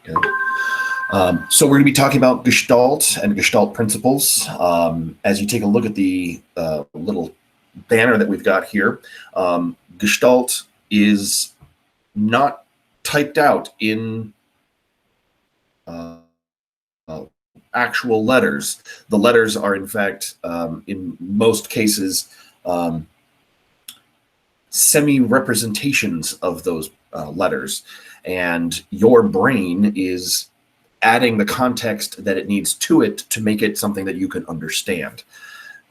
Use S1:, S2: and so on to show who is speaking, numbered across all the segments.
S1: Okay. So we're going to be talking about Gestalt and Gestalt principles. As you take a look at the little banner that we've got here, Gestalt is not typed out in actual letters. The letters are, in fact, in most cases, semi-representations of those letters. And your brain is adding the context that it needs to it to make it something that you can understand.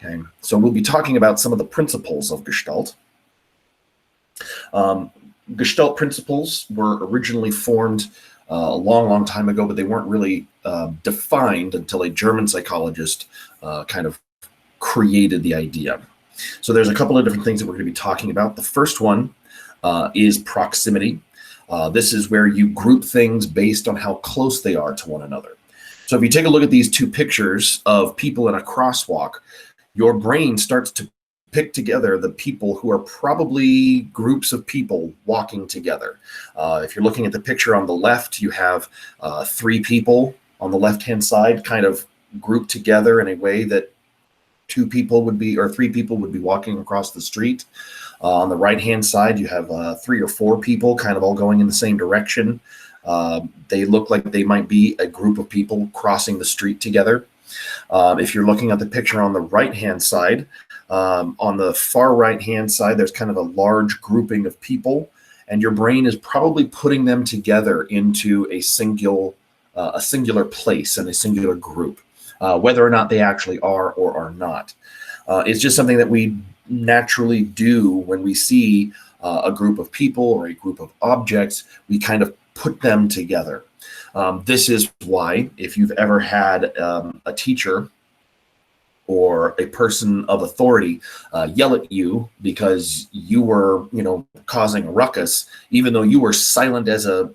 S1: Okay, so we'll be talking about some of the principles of Gestalt. Gestalt principles were originally formed a long time ago, but they weren't really defined until a German psychologist kind of created the idea. So there's a couple of different things that we're going to be talking about. The first one is proximity. This is where you group things based on how close they are to one another. So if you take a look at these two pictures of people in a crosswalk, your brain starts to pick together the people who are probably groups of people walking together. If you're looking at the picture on the left, you have 3 people on the left-hand side kind of grouped together in a way that 2 people would be, or 3 people would be walking across the street. On the right-hand side, you have 3 or 4 people kind of all going in the same direction. They look like they might be a group of people crossing the street together. If you're looking at the picture on the right-hand side, on the far right-hand side, there's kind of a large grouping of people, and your brain is probably putting them together into a singular place and a singular group. Whether or not they actually are or are not. It's just something that we naturally do when we see a group of people or a group of objects. We kind of put them together. This is why, if you've ever had a teacher or a person of authority yell at you because you were, causing a ruckus, even though you were silent as a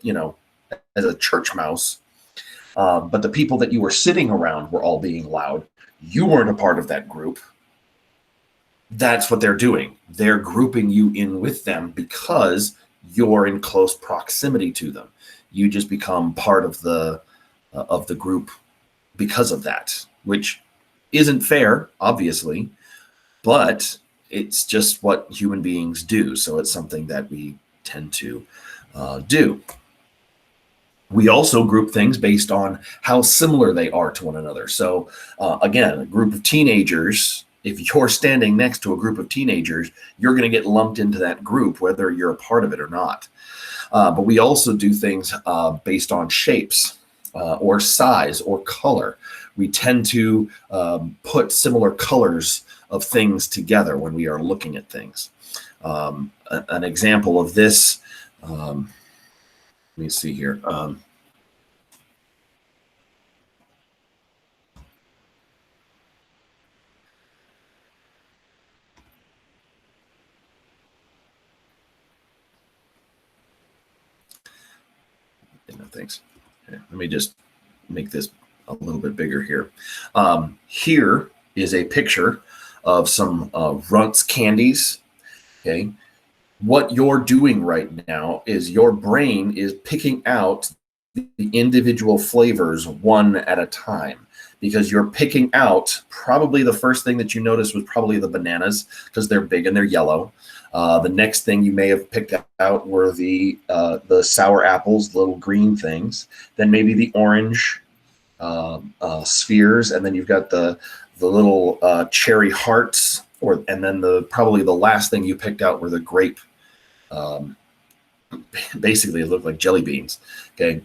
S1: church mouse, but the people that you were sitting around were all being loud. You weren't a part of that group. That's what they're doing. They're grouping you in with them because you're in close proximity to them. You just become part of the group because of that, which isn't fair, obviously, but it's just what human beings do. So it's something that we tend to do. We also group things based on how similar they are to one another. So again, a group of teenagers, if you're standing next to a group of teenagers, you're going to get lumped into that group, whether you're a part of it or not. But we also do things based on shapes or size or color. We tend to put similar colors of things together when we are looking at things. An example of this, let me see here. Thanks. Okay, let me just make this a little bit bigger here. Here is a picture of some Runts candies. Okay. What you're doing right now is your brain is picking out the individual flavors one at a time, because you're picking out, probably the first thing that you noticed was probably the bananas because they're big and they're yellow. The next thing you may have picked out were the sour apples, little green things. Then maybe the orange spheres, and then you've got the little cherry hearts, and then probably the last thing you picked out were the grape. Basically, it looked like jelly beans. Okay,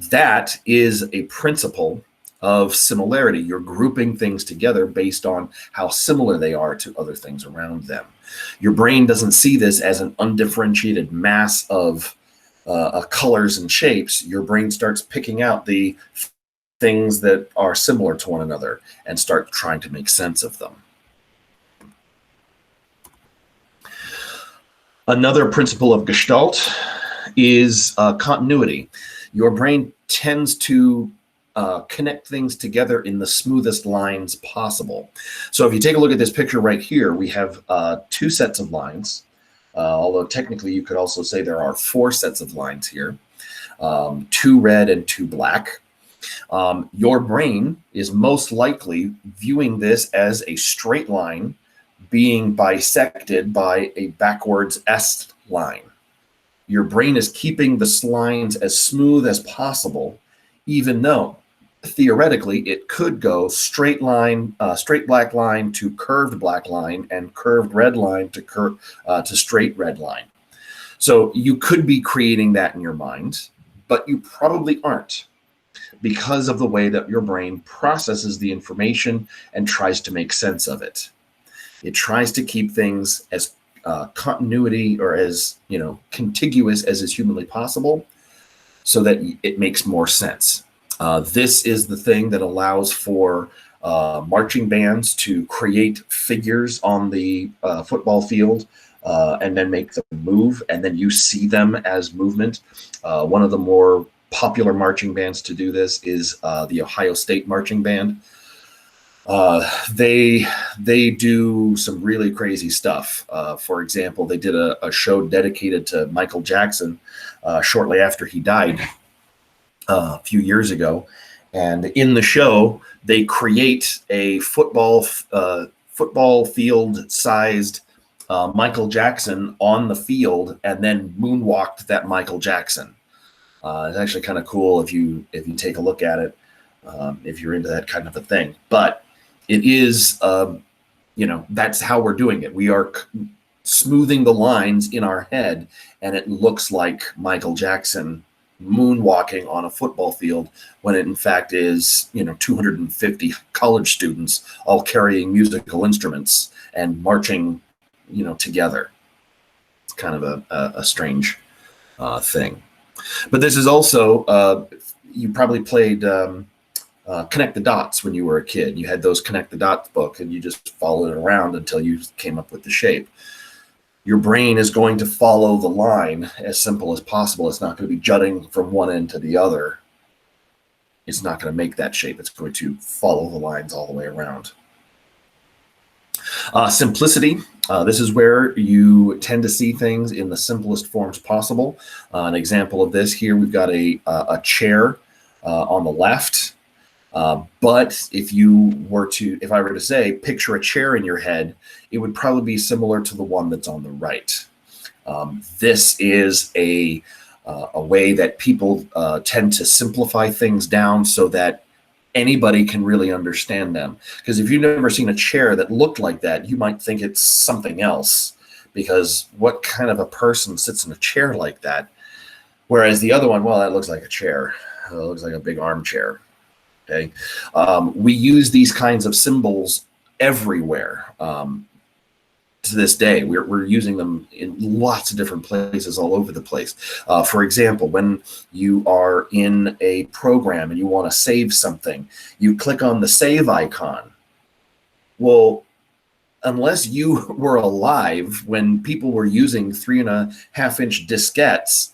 S1: that is a principle of similarity. You're grouping things together based on how similar they are to other things around them. Your brain doesn't see this as an undifferentiated mass of colors and shapes. Your brain starts picking out the things that are similar to one another and start trying to make sense of them. Another principle of Gestalt is continuity. Your brain tends to connect things together in the smoothest lines possible. So if you take a look at this picture right here, we have 2 sets of lines, although technically you could also say there are 4 sets of lines here. two red and two black. Your brain is most likely viewing this as a straight line being bisected by a backwards S line. Your brain is keeping the lines as smooth as possible, even though theoretically it could go straight line, straight black line to curved black line, and curved red line to straight red line. So you could be creating that in your mind, but you probably aren't, because of the way that your brain processes the information and tries to make sense of it. It tries to keep things as continuity or as contiguous as is humanly possible, so that it makes more sense. This is the thing that allows for marching bands to create figures on the football field and then make them move, and then you see them as movement. One of the more popular marching bands to do this is the Ohio State Marching Band. They do some really crazy stuff. For example, they did a show dedicated to Michael Jackson shortly after he died a few years ago, and in the show they create a football field sized Michael Jackson on the field, and then moonwalked that Michael Jackson. It's actually kind of cool if you take a look at it, if you're into that kind of a thing. But it is, that's how we're doing it. We are smoothing the lines in our head, and it looks like Michael Jackson moonwalking on a football field, when it in fact is 250 college students all carrying musical instruments and marching together. It's kind of a strange thing. But this is also, you probably played Connect the Dots when you were a kid. You had those Connect the Dots book, and you just followed it around until you came up with the shape. Your brain is going to follow the line as simple as possible. It's not going to be jutting from one end to the other. It's not going to make that shape. It's going to follow the lines all the way around. Simplicity. This is where you tend to see things in the simplest forms possible. An example of this here, we've got a chair on the left. But if I were to say, picture a chair in your head, it would probably be similar to the one that's on the right. This is a way that people tend to simplify things down so that anybody can really understand them. Because if you've never seen a chair that looked like that, you might think it's something else, because what kind of a person sits in a chair like that? Whereas the other one, well, that looks like a chair. It looks like a big armchair. Okay, we use these kinds of symbols everywhere. To this day, we're using them in lots of different places all over the place. For example, when you are in a program and you want to save something, you click on the save icon. Well, unless you were alive when people were using 3.5-inch diskettes,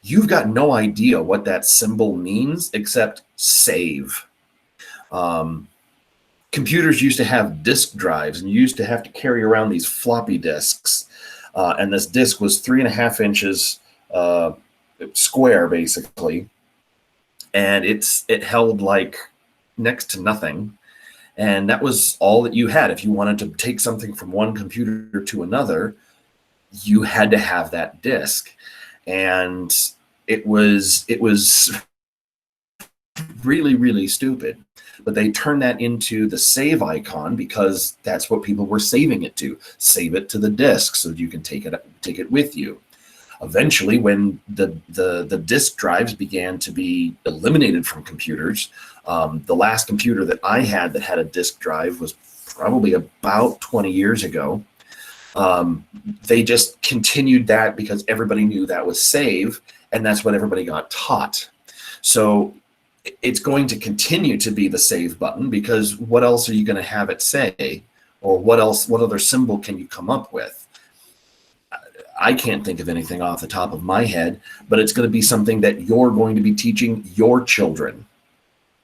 S1: you've got no idea what that symbol means except save. Computers used to have disk drives, and you used to have to carry around these floppy disks. And this disk was 3.5 inches square, basically. And it held like next to nothing. And that was all that you had. If you wanted to take something from one computer to another, you had to have that disk. And it was really, really stupid. But they turned that into the save icon because that's what people were saving it to. Save it to the disk so you can take it with you. Eventually, when the disk drives began to be eliminated from computers, the last computer that I had that had a disk drive was probably about 20 years ago. They just continued that because everybody knew that was save, and that's what everybody got taught. So it's going to continue to be the save button, because what else are you going to have it say? Or what other symbol can you come up with? I can't think of anything off the top of my head, but it's going to be something that you're going to be teaching your children.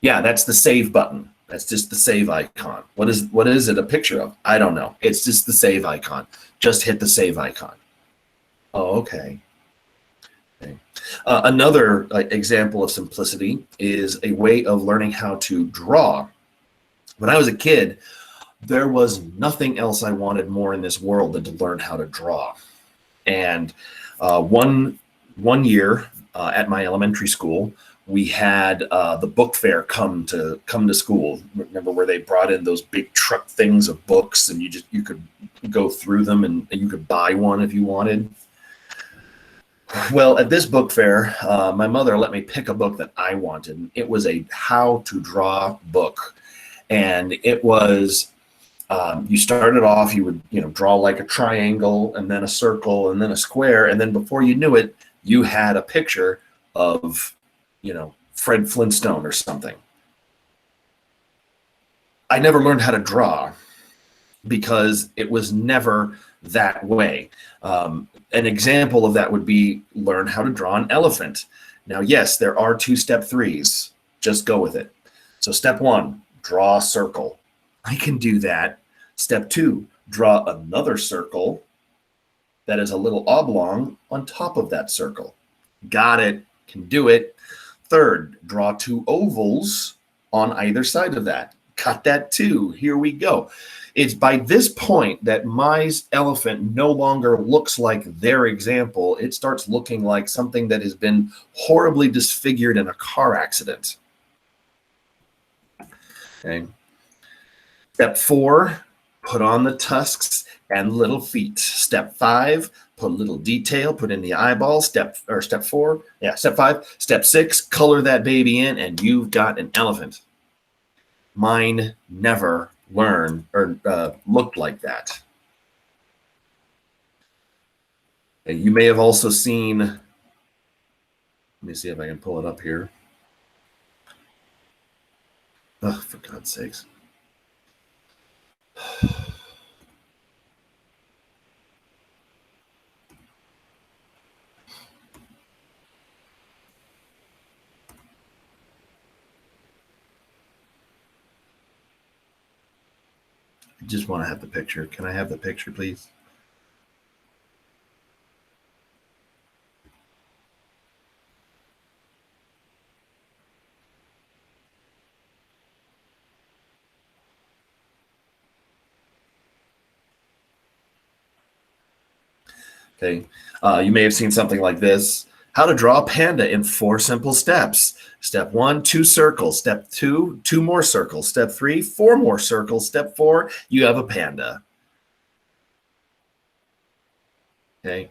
S1: Yeah, that's the save button. That's just the save icon. What is it a picture of? I don't know. It's just the save icon. Just hit the save icon. Oh, okay. Another example of simplicity is a way of learning how to draw. When I was a kid, there was nothing else I wanted more in this world than to learn how to draw. And one year at my elementary school, we had the book fair come to school. Remember where they brought in those big truck things of books, and you could go through them, and you could buy one if you wanted. Well, at this book fair, my mother let me pick a book that I wanted. It was a how to draw book, and it was you started off, you would draw like a triangle, and then a circle, and then a square, and then before you knew it, you had a picture of Fred Flintstone or something. I never learned how to draw because it was never that way. An example of that would be learn how to draw an elephant. Now, yes, there are 2 step 3s. Just go with it. So step 1, draw a circle. I can do that. Step 2, draw another circle that is a little oblong on top of that circle. Got it. Can do it. Third, draw 2 ovals on either side of that. Cut that too. Here we go. It's by this point that my elephant no longer looks like their example. It starts looking like something that has been horribly disfigured in a car accident. Okay. Step 4, put on the tusks and little feet. Step 5, put a little detail, put in the eyeball. Step 4, yeah, step 5. Step 6, color that baby in, and you've got an elephant. Mine never learned or looked like that. And you may have also seen, let me see if I can pull it up here. Oh, for God's sakes. I just want to have the picture. Can I have the picture, please? Okay. You may have seen something like this. How to draw a panda in 4 simple steps. Step 1, 2 circles. Step 2, 2 more circles. Step 3, 4 more circles. Step 4, you have a panda. Okay.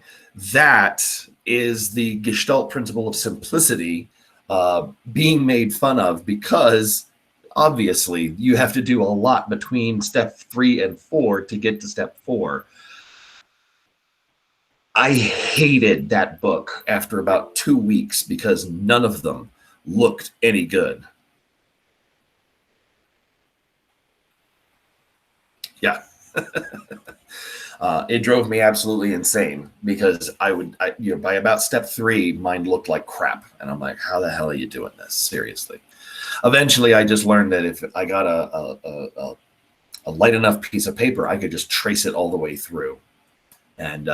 S1: That is the Gestalt principle of simplicity being made fun of, because obviously you have to do a lot between step 3 and 4 to get to step 4. I hated that book after about 2 weeks because none of them looked any good. Yeah. It drove me absolutely insane because by about step 3, mine looked like crap. And I'm like, how the hell are you doing this? Seriously. Eventually, I just learned that if I got a light enough piece of paper, I could just trace it all the way through. And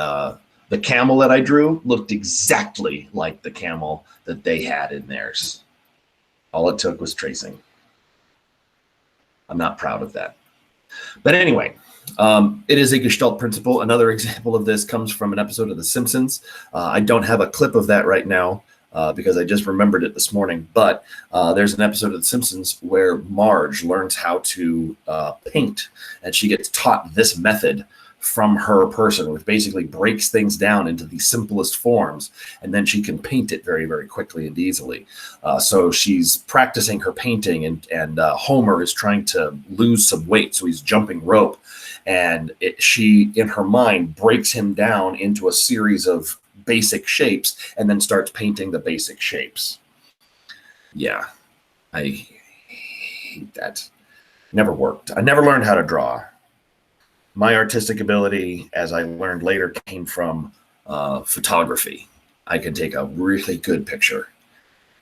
S1: the camel that I drew looked exactly like the camel that they had in theirs. All it took was tracing. I'm not proud of that. But anyway, it is a Gestalt principle. Another example of this comes from an episode of The Simpsons. I don't have a clip of that right now because I just remembered it this morning. But there's an episode of The Simpsons where Marge learns how to paint, and she gets taught this method from her person, which basically breaks things down into the simplest forms, and then she can paint it very, very quickly and easily. So she's practicing her painting, and Homer is trying to lose some weight, so he's jumping rope, and she, in her mind, breaks him down into a series of basic shapes and then starts painting the basic shapes. Yeah, I hate that. Never worked. I never learned how to draw. My artistic ability, as I learned later, came from photography. I can take a really good picture.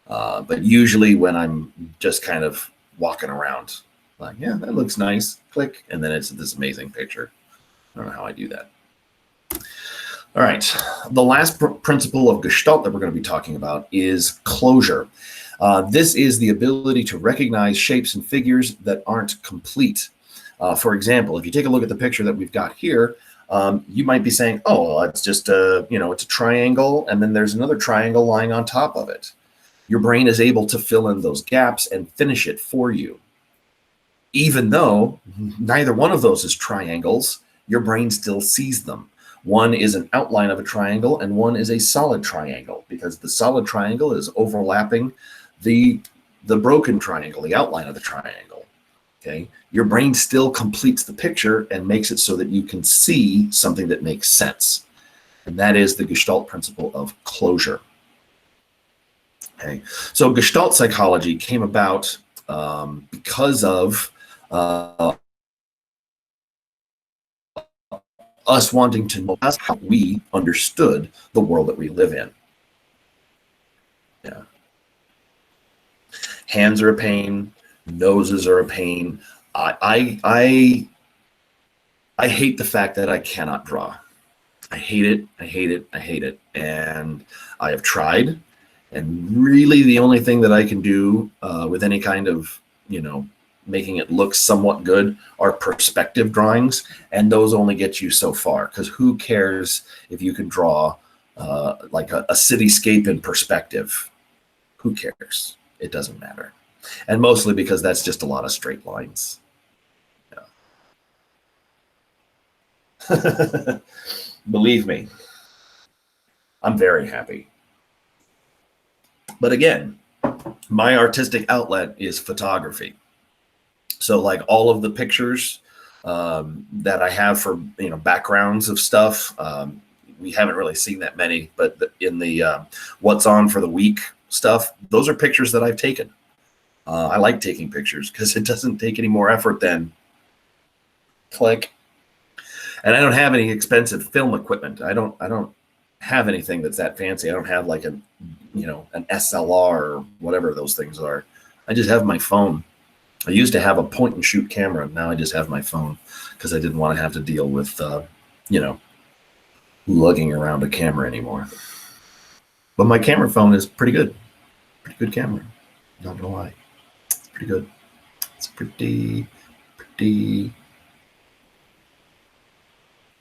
S1: But usually when I'm just kind of walking around, like, yeah, that looks nice, click, and then it's this amazing picture. I don't know how I do that. All right. The last principle of Gestalt that we're going to be talking about is closure. This is the ability to recognize shapes and figures that aren't complete. For example, if you take a look at the picture that we've got here, you might be saying, "Oh, well, it's just it's a triangle, and then there's another triangle lying on top of it." Your brain is able to fill in those gaps and finish it for you. Even though neither one of those is triangles, your brain still sees them. One is an outline of a triangle and one is a solid triangle, because the solid triangle is overlapping the broken triangle, the outline of the triangle. Okay, your brain still completes the picture and makes it so that you can see something that makes sense. And that is the Gestalt principle of closure. Okay, so Gestalt psychology came about because of us wanting to know how we understood the world that we live in. Yeah. Hands are a pain, noses are a pain. I hate the fact that I cannot draw. I hate it, I hate it, I hate it. And I have tried, and really the only thing that I can do with any kind of, making it look somewhat good are perspective drawings, and those only get you so far, because who cares if you can draw like a cityscape in perspective? Who cares? It doesn't matter. And mostly because that's just a lot of straight lines. Yeah. Believe me, I'm very happy. But again, my artistic outlet is photography. So like all of the pictures that I have for backgrounds of stuff, we haven't really seen that many, but in the what's on for the week stuff, those are pictures that I've taken. I like taking pictures because it doesn't take any more effort than click. And I don't have any expensive film equipment. I don't have anything that's that fancy. I don't have like an SLR or whatever those things are. I just have my phone. I used to have a point and shoot camera. Now I just have my phone because I didn't want to have to deal with, lugging around a camera anymore. But my camera phone is pretty good. Pretty good camera. Not gonna lie. It's pretty good. It's pretty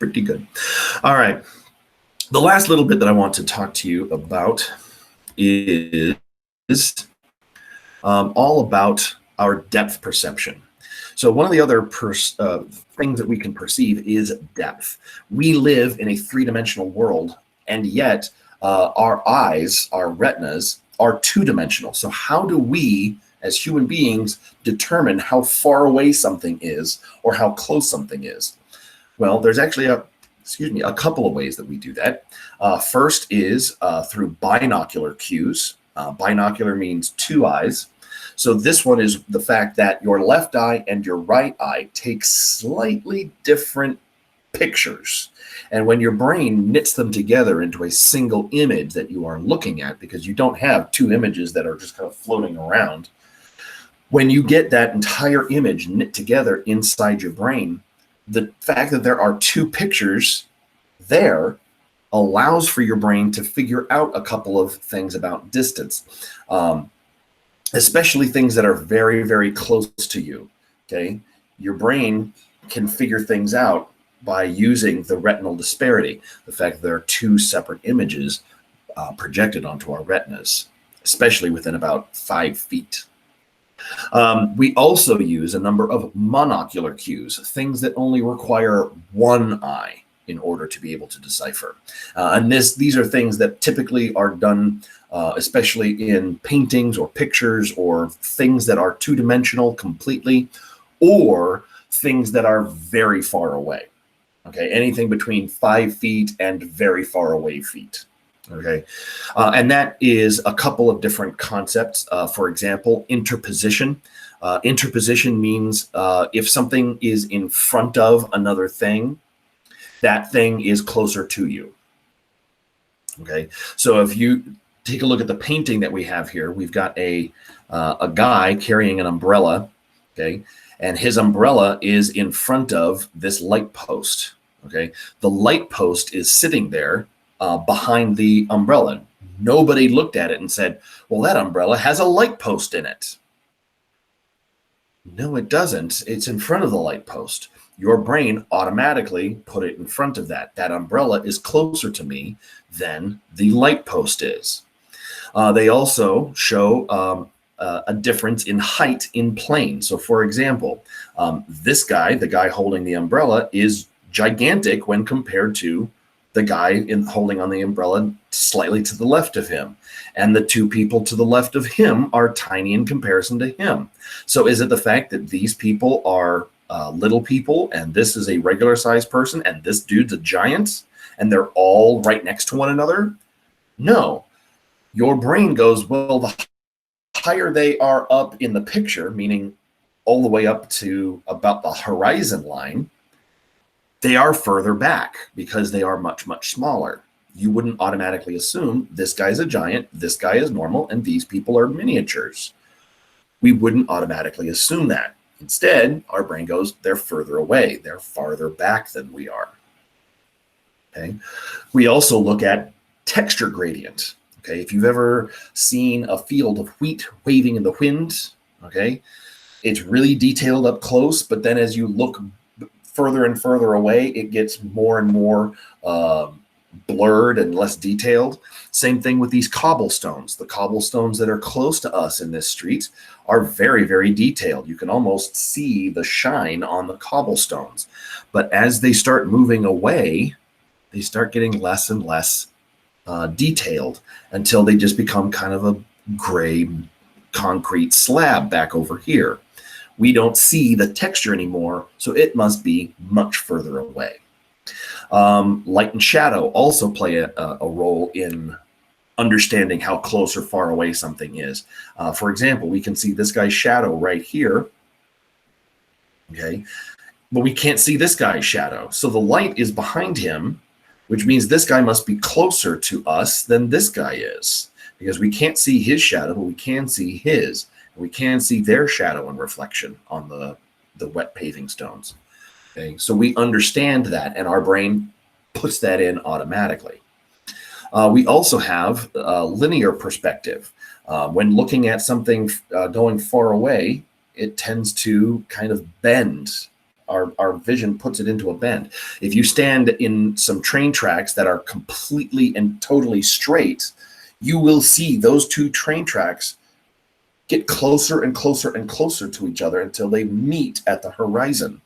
S1: good. All right. The last little bit that I want to talk to you about is all about our depth perception. So one of the other things that we can perceive is depth. We live in a three-dimensional world, and yet our eyes, our retinas, are two-dimensional. So how do we, as human beings, determine how far away something is or how close something is? Well, there's actually a couple of ways that we do that. First is through binocular cues. Binocular means two eyes. So this one is the fact that your left eye and your right eye take slightly different pictures. And when your brain knits them together into a single image that you are looking at, because you don't have two images that are just kind of floating around, when you get that entire image knit together inside your brain, the fact that there are two pictures there allows for your brain to figure out a couple of things about distance. Especially things that are very, very close to you, okay? Your brain can figure things out by using the retinal disparity, the fact that there are two separate images projected onto our retinas, especially within about 5 feet. We also use a number of monocular cues, things that only require one eye in order to be able to decipher. And these are things that typically are done especially in paintings or pictures or things that are two-dimensional completely, or things that are very far away. Okay, anything between 5 feet and very far away feet. Okay, and that is a couple of different concepts. For example, interposition. Interposition means if something is in front of another thing, that thing is closer to you. Okay, so if you take a look at the painting that we have here, we've got a guy carrying an umbrella, okay, and his umbrella is in front of this light post. Okay, the light post is sitting there behind the umbrella. Nobody looked at it and said, well, that umbrella has a light post in it. No, it doesn't. It's in front of the light post. Your brain automatically put it in front of that. That umbrella is closer to me than the light post is. They also show a difference in height in plane. So, for example, this guy, the guy holding the umbrella, is gigantic when compared to the guy holding on the umbrella slightly to the left of him. And the two people to the left of him are tiny in comparison to him. So is it the fact that these people are little people and this is a regular sized person and this dude's a giant and they're all right next to one another? No. Your brain goes, well, the higher they are up in the picture, meaning all the way up to about the horizon line, they are further back because they are much, much smaller. You wouldn't automatically assume this guy's a giant, this guy is normal, and these people are miniatures. We wouldn't automatically assume that. Instead, our brain goes, they're further away. They're farther back than we are. Okay. We also look at texture gradient. Okay. If you've ever seen a field of wheat waving in the wind, okay, it's really detailed up close, but then as you look further and further away, it gets more and more blurred and less detailed. Same thing with these cobblestones. The cobblestones that are close to us in this street are very, very detailed. You can almost see the shine on the cobblestones. But as they start moving away, they start getting less and less detailed until they just become kind of a gray concrete slab back over here. We don't see the texture anymore, so it must be much further away. Light and shadow also play a role in understanding how close or far away something is. For example, we can see this guy's shadow right here, okay, but we can't see this guy's shadow. So the light is behind him, which means this guy must be closer to us than this guy is, because we can't see his shadow, but we can see his. We can see their shadow and reflection on the wet paving stones. Okay, so we understand that, and our brain puts that in automatically. We also have linear perspective. When looking at something going far away, it tends to kind of bend. Our vision puts it into a bend. If you stand in some train tracks that are completely and totally straight, you will see those two train tracks get closer and closer and closer to each other until they meet at the horizon.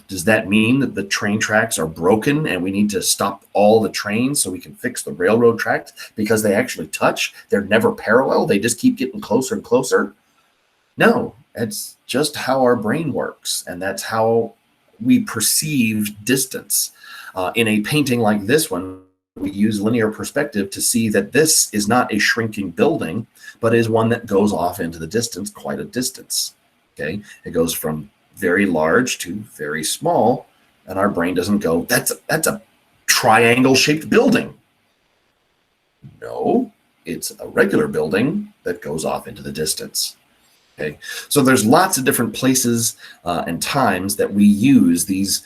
S1: Does that mean that the train tracks are broken and we need to stop all the trains so we can fix the railroad tracks because they actually touch? They're never parallel. They just keep getting closer and closer. No, it's just how our brain works. And that's how we perceive distance. In a painting like this one, we use linear perspective to see that this is not a shrinking building, but is one that goes off into the distance, quite a distance. Okay, it goes from very large to very small, and our brain doesn't go, that's a triangle-shaped building. No, it's a regular building that goes off into the distance. Okay, so there's lots of different places and times that we use these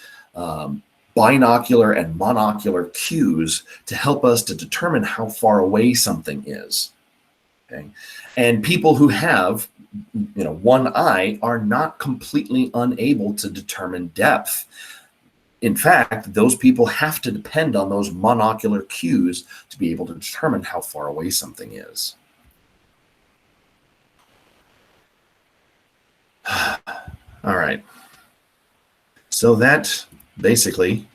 S1: binocular and monocular cues to help us to determine how far away something is. Okay, and people who have one eye are not completely unable to determine depth. In fact, those people have to depend on those monocular cues to be able to determine how far away something is. All right. So that basically